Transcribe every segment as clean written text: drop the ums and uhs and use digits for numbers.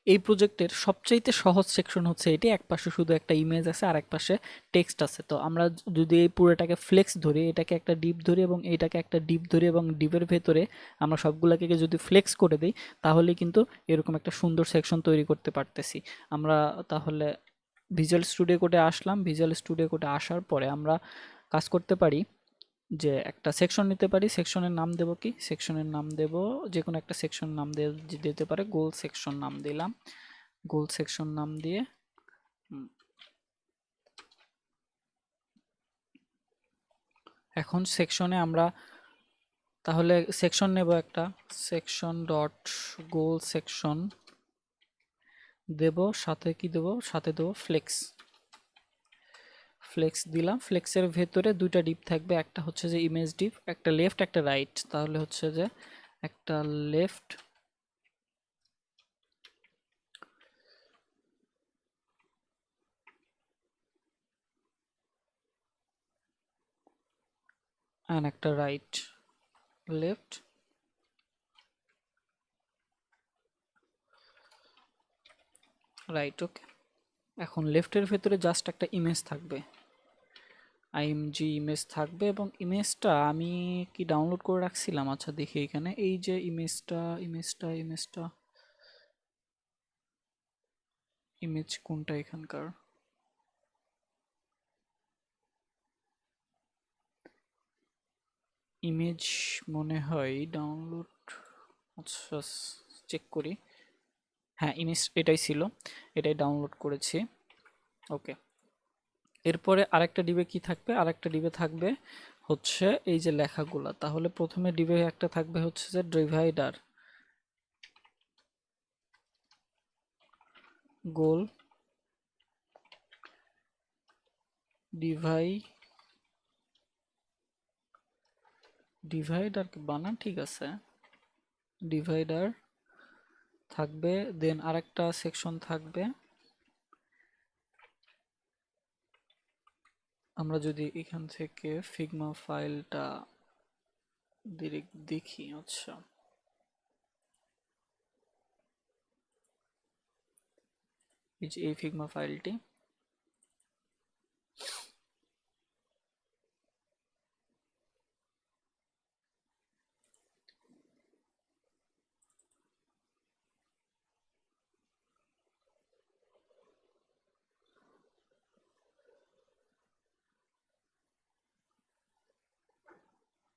এই প্রজেক্টের সবচাইতে সহজ সেকশন হচ্ছে এটি, এক পাশে শুধু একটা ইমেজ আছে আর এক পাশে টেক্সট আছে। তো আমরা যদি এই পুরোটাকে ফ্লেক্স ধরি, এটাকে একটা ডিপ ধরি এবং এইটাকে একটা ডিপ ধরি এবং ডিপের ভেতরে আমরা সবগুলোকে যদি ফ্লেক্স করে দিই, তাহলে কিন্তু এরকম একটা সুন্দর সেকশন তৈরি করতে পারতেছি আমরা। তাহলে ভিজুয়াল স্টুডিও কোডে আসলাম, ভিজুয়াল স্টুডিও কোডে আসার পরে আমরা কাজ করতে পারি যে একটা সেকশন নিতে পারি। সেকশনের নাম দেব কি, সেকশনের নাম দেব যে কোনো একটা সেকশন নাম দিতে পারে, গোল সেকশন নাম দিলাম। গোল সেকশন নাম দিয়ে এখন সেকশনে আমরা তাহলে সেকশন নেব একটা, সেকশন ডট গোল সেকশন দেব, সাথে কি দেব, সাথে দেব ফ্লেক্স। ফ্লেক্স দিলাম, ফ্লেক্সের ভেতরে দুইটা ডিপ থাকবে, একটা হচ্ছে যে ইমেজ ডিপ, একটা লেফট একটা রাইট। তাহলে হচ্ছে যে একটা লেফট আর একটা রাইট, লেফট রাইট। ওকে, এখন লেফটের ভেতরে জাস্ট একটা ইমেজ থাকবে, আইএমজি ইমেজ থাকবে। এবং ইমেজটা আমি কি ডাউনলোড করে রাখছিলাম, আচ্ছা দেখি এখানে, এই যে ইমেজটা ইমেজ কোনটা এখানকার, ইমেজ মনে হয় ডাউনলোড, আচ্ছা চেক করি, হ্যাঁ ইমেজ এটাই ছিল, এটাই ডাউনলোড করেছি। ওকে, এরপরে আরেকটা ডিবে কি থাকবে, আরেকটা ডিবে থাকবে হচ্ছে এই যে লেখাগুলা। তাহলে প্রথমে ডিবে একটা থাকবে হচ্ছে যে ডিভাইডার, গোল ডিভাইডার বানান ঠিক আছে, ডিভাইডার থাকবে। দেন আরেকটা সেকশন থাকবে, আমরা যদি এখান থেকে ফিগমা ফাইলটা দেখি, আচ্ছা এই যে এই ফিগমা ফাইলটি,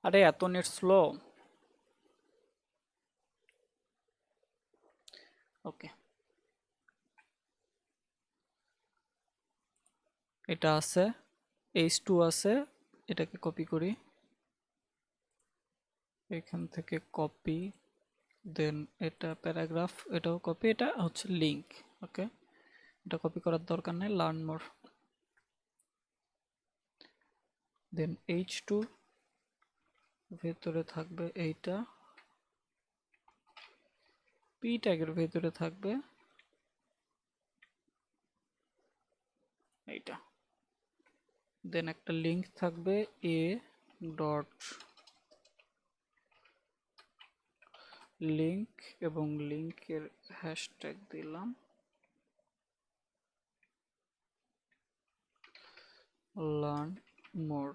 আরে এত নেট স্লো। ওকে, এটা আছে, H2 আছে, এটাকে কপি করি, এখান থেকে কপি, দেন এটা প্যারাগ্রাফ, এটাও কপি, এটা হচ্ছে লিঙ্ক। ওকে, এটা কপি করার দরকার নেই, লার্ন মোর। দেন H2 ভেতরে থাকবে এইটা, পি ট্যাগের ভেতরে থাকবে এইটা, দেন একটা লিঙ্ক থাকবে এ ডট লিঙ্ক এবং লিঙ্কের হ্যাশট্যাগ দিলাম লার্ন মোর।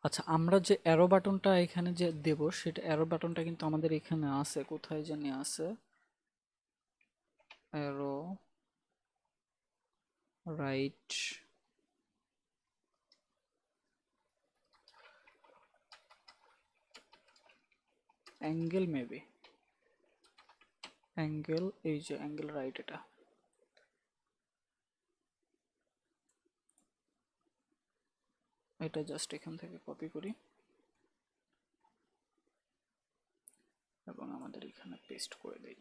আচ্ছা, আমরা যে অ্যারো বাটনটা এখানে যে দেব, সেটা অ্যারো বাটনটা কিন্তু আমাদের এখানে আছে, কোথায় জানি আছে, arrow right angle, maybe angle, এই যে অ্যাঙ্গেল রাইট, এটা জাস্ট এখান থেকে কপি করি এবং আমাদের এখানে পেস্ট করে দেই।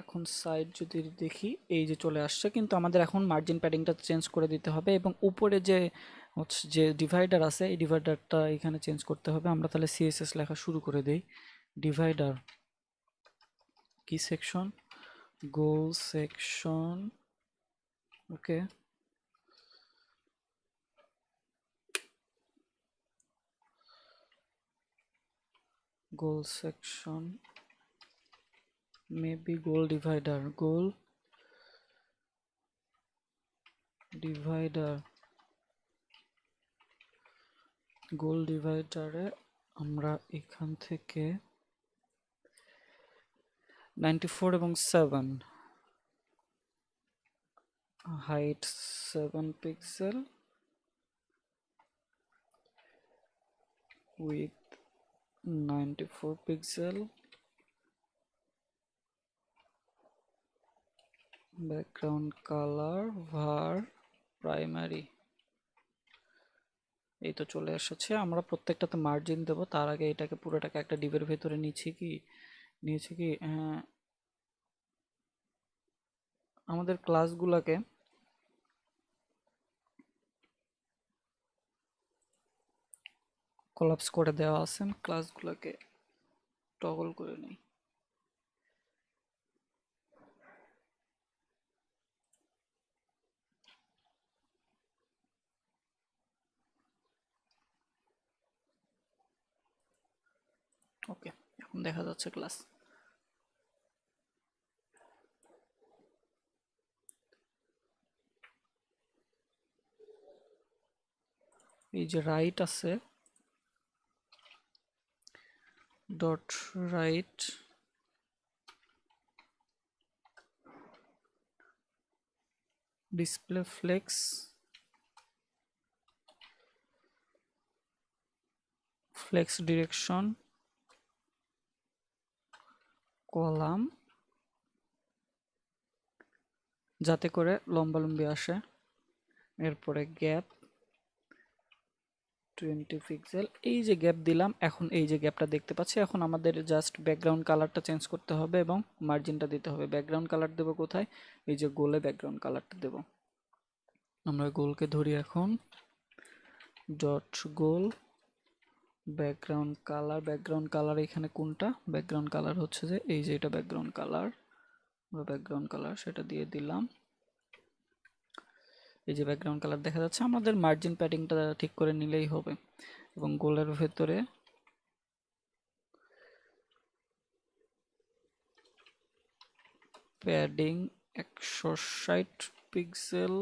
এখন সাইড যদি দেখি, এই যে চলে আসছে, কিন্তু আমাদের এখন মার্জিন প্যাডিংটা চেঞ্জ করে দিতে হবে এবং উপরে যে হচ্ছে যে ডিভাইডার আছে, এই ডিভাইডারটা এখানে চেঞ্জ করতে হবে। আমরা তাহলে সিএসএস লেখা শুরু করে দেই, ডিভাইডার কি সেকশন, গোল সেকশন। ওকে, goal section, maybe goal divider, goal ডিভাইডারে আমরা এখান থেকে 94 এবং 7 height 7 pixel with 94 pixel, background colour var primary. এই তো চলে এসেছে। আমরা প্রত্যেকটাতে মার্জিন দেব, তার আগে এটাকে পুরোটাকে একটা ডিভের ভেতরে নিয়েছি কি আমাদের ক্লাসগুলোকে কোলাপস করে দেওয়া আছে, ক্লাসগুলোকে টগল করে নিই। ওকে, এখন দেখা যাচ্ছে ক্লাস। এই যে রাইট আছে, dot right display flakes direction column, যাতে করে লম্বালম্বি আসে। এরপরে গ্যাপ 20 পিক্সেল, এই যে গ্যাপ দিলাম, এখন এই যে গ্যাপটা দেখতে পাচ্ছি। এখন আমাদের জাস্ট ব্যাকগ্রাউন্ড কালারটা চেঞ্জ করতে হবে এবং মার্জিনটা দিতে হবে। ব্যাকগ্রাউন্ড কালার দেব কোথায়? এই যে গোলে ব্যাকগ্রাউন্ড কালারটা দেব। আমরা গোলকে ধরি এখন, ডট গোল ব্যাকগ্রাউন্ড কালার এখানে কোনটা? ব্যাকগ্রাউন্ড কালার হচ্ছে যে এই যে এটা ব্যাকগ্রাউন্ড কালার, সেটা দিয়ে দিলাম। এই যে ব্যাকগ্রাউন্ড কালার দেখা যাচ্ছে। আমাদের মার্জিন প্যাডিংটা ঠিক করে নিলেই হবে। এবং গোলের ভেতরে padding 160 pixel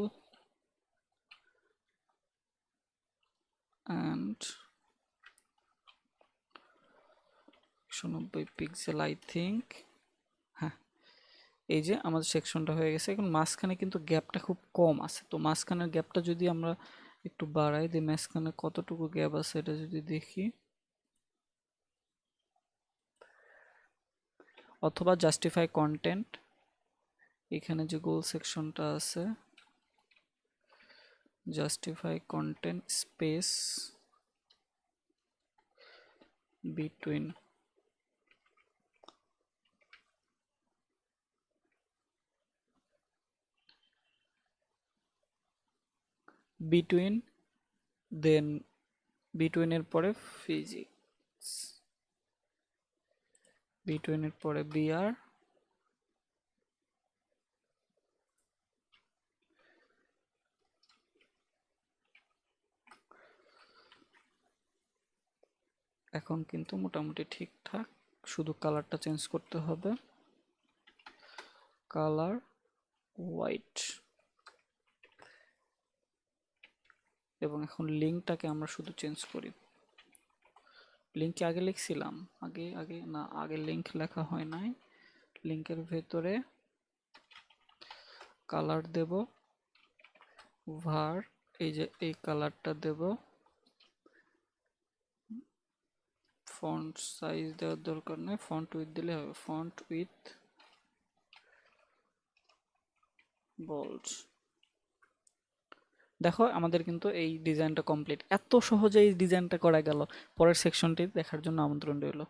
and 190 pixel I think. হ্যাঁ, এই যে আমাদের সেকশনটা হয়ে গেছে। এখন মাঝখানে কিন্তু গ্যাপটা খুব কম আছে, তো মাঝখানের গ্যাপটা যদি আমরা একটু বাড়াই দিই, মাঝখানে কতটুকু গ্যাপ আছে এটা যদি দেখি, অথবা জাস্টিফাই কন্টেন্ট, এখানে যে গোল সেকশনটা আছে, জাস্টিফাই কন্টেন্ট স্পেস বিটুইন দেন বিটুইনের পরে ফিজিক্স, বিটুইনের পরে বিআর, এখন কিন্তু মোটামুটি ঠিকঠাক, শুধু কালারটা চেঞ্জ করতে হবে, কালার হোয়াইট। এবং এখন লিঙ্কটাকে আমরা শুধু চেঞ্জ করি। লিঙ্কে আগে লিখছিলাম, আগে লিঙ্ক লেখা হয় নাই। লিঙ্কের ভেতরে কালার দেব var, এই যে এই কালারটা দেব। ফন্ট সাইজ দেওয়ার দরকার নেই, ফন্ট উইথ দিলে হবে, ফন্ট উইথ বোল্ড। দেখো আমাদের কিন্তু এই ডিজাইনটা কমপ্লিট। এত সহজে এই ডিজাইনটা করা গেল। পরের সেকশনটি দেখার জন্য আমন্ত্রণ রইল।